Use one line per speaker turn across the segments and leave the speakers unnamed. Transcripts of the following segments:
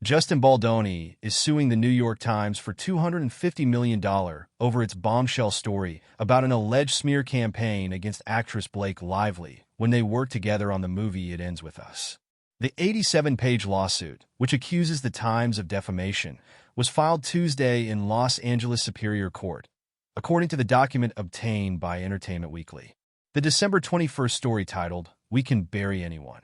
Justin Baldoni is suing the New York Times for $250 million over its bombshell story about an alleged smear campaign against actress Blake Lively when they worked together on the movie It Ends With Us. The 87-page lawsuit, which accuses the Times of defamation, was filed Tuesday in Los Angeles Superior Court, according to the document obtained by Entertainment Weekly. The December 21st story titled, "We Can Bury Anyone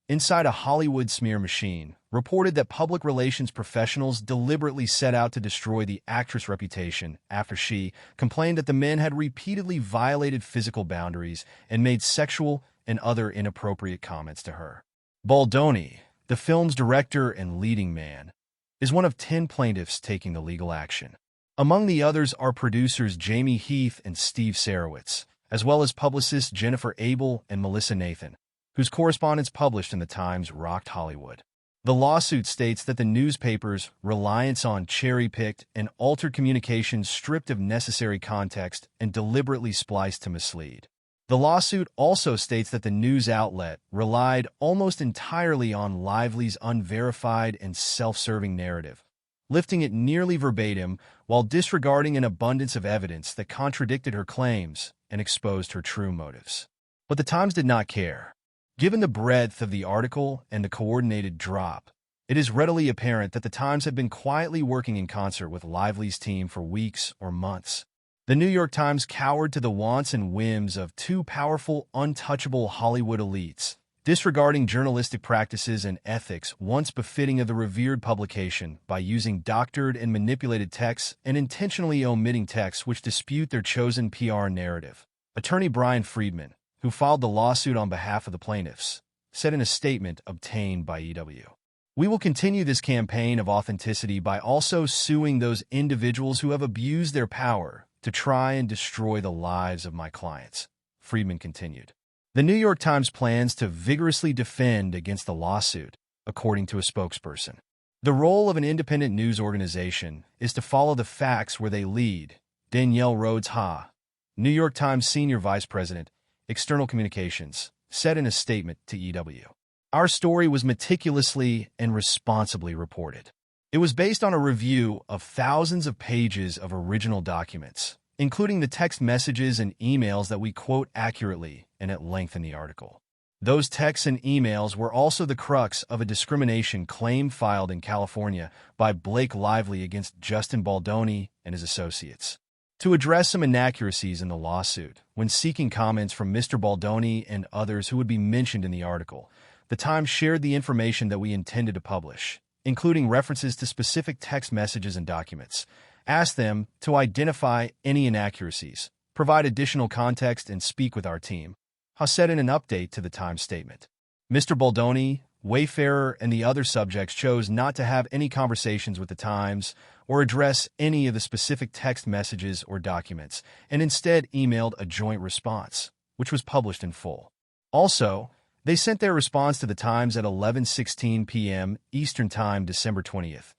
Inside a Hollywood Smear Machine," reported that public relations professionals deliberately set out to destroy the actress' reputation after she complained that the men had repeatedly violated physical boundaries and made sexual and other inappropriate comments to her. Baldoni, the film's director and leading man, is one of 10 plaintiffs taking the legal action. Among the others are producers Jamie Heath and Steve Sarowitz, as well as publicists Jennifer Abel and Melissa Nathan, whose correspondence published in the Times rocked Hollywood. The lawsuit states that the newspaper's reliance on cherry-picked and altered communications stripped of necessary context and deliberately spliced to mislead. The lawsuit also states that the news outlet relied almost entirely on Lively's unverified and self-serving narrative, lifting it nearly verbatim while disregarding an abundance of evidence that contradicted her claims and exposed her true motives. But the Times did not care. Given the breadth of the article and the coordinated drop, it is readily apparent that the Times had been quietly working in concert with Lively's team for weeks or months. The New York Times cowered to the wants and whims of two powerful, untouchable Hollywood elites, disregarding journalistic practices and ethics once befitting of the revered publication by using doctored and manipulated texts and intentionally omitting texts which dispute their chosen PR narrative. Attorney Brian Friedman, who filed the lawsuit on behalf of the plaintiffs, said in a statement obtained by EW, "We will continue this campaign of authenticity by also suing those individuals who have abused their power to try and destroy the lives of my clients," Friedman continued. The New York Times plans to vigorously defend against the lawsuit, according to a spokesperson. The role of an independent news organization is to follow the facts where they lead, Danielle Rhodes-Ha, New York Times Senior Vice President, External Communications, said in a statement to EW. "Our story was meticulously and responsibly reported. It was based on a review of thousands of pages of original documents, including the text messages and emails that we quote accurately and at length in the article. Those texts and emails were also the crux of a discrimination claim filed in California by Blake Lively against Justin Baldoni and his associates. To address some inaccuracies in the lawsuit, when seeking comments from Mr. Baldoni and others who would be mentioned in the article, the Times shared the information that we intended to publish, including references to specific text messages and documents, asked them to identify any inaccuracies, provide additional context, and speak with our team," Ha said in an update to the Times statement. Mr. Baldoni, Wayfarer, and the other subjects chose not to have any conversations with the Times or address any of the specific text messages or documents, and instead emailed a joint response, which was published in full. Also, they sent their response to the Times at 11:16 p.m. Eastern Time, December 20th,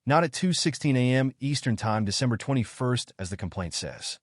not at 2:16 a.m. Eastern Time, December 21st, as the complaint says.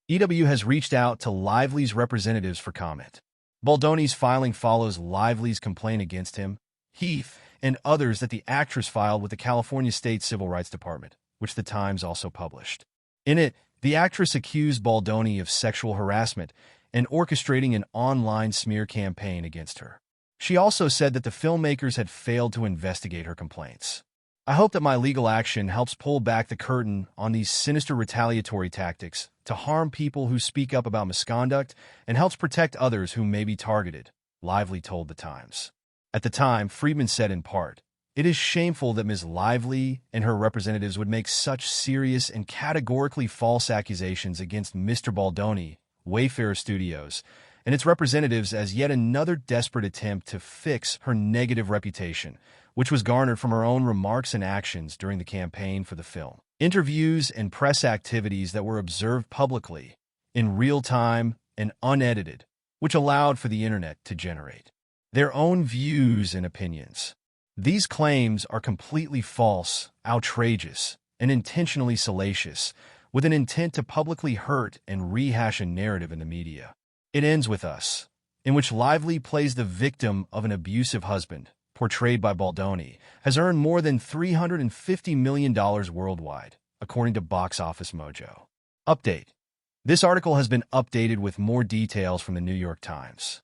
EW has reached out to Lively's representatives for comment. Baldoni's filing follows Lively's complaint against him, Heath, and others that the actress filed with the California State Civil Rights Department, which the Times also published. In it, the actress accused Baldoni of sexual harassment and orchestrating an online smear campaign against her. She also said that the filmmakers had failed to investigate her complaints. "I hope that my legal action helps pull back the curtain on these sinister retaliatory tactics to harm people who speak up about misconduct and helps protect others who may be targeted," Lively told the Times. At the time, Friedman said in part, "It is shameful that Ms. Lively and her representatives would make such serious and categorically false accusations against Mr. Baldoni, Wayfarer Studios, and its representatives as yet another desperate attempt to fix her negative reputation, which was garnered from her own remarks and actions during the campaign for the film. Interviews and press activities that were observed publicly, in real time and unedited, which allowed for the internet to generate their own views and opinions. These claims are completely false, outrageous, and intentionally salacious, with an intent to publicly hurt and rehash a narrative in the media. It Ends With Us, in which Lively plays the victim of an abusive husband, portrayed by Baldoni, has earned more than $350 million worldwide, according to Box Office Mojo. Update. This article has been updated with more details from the New York Times.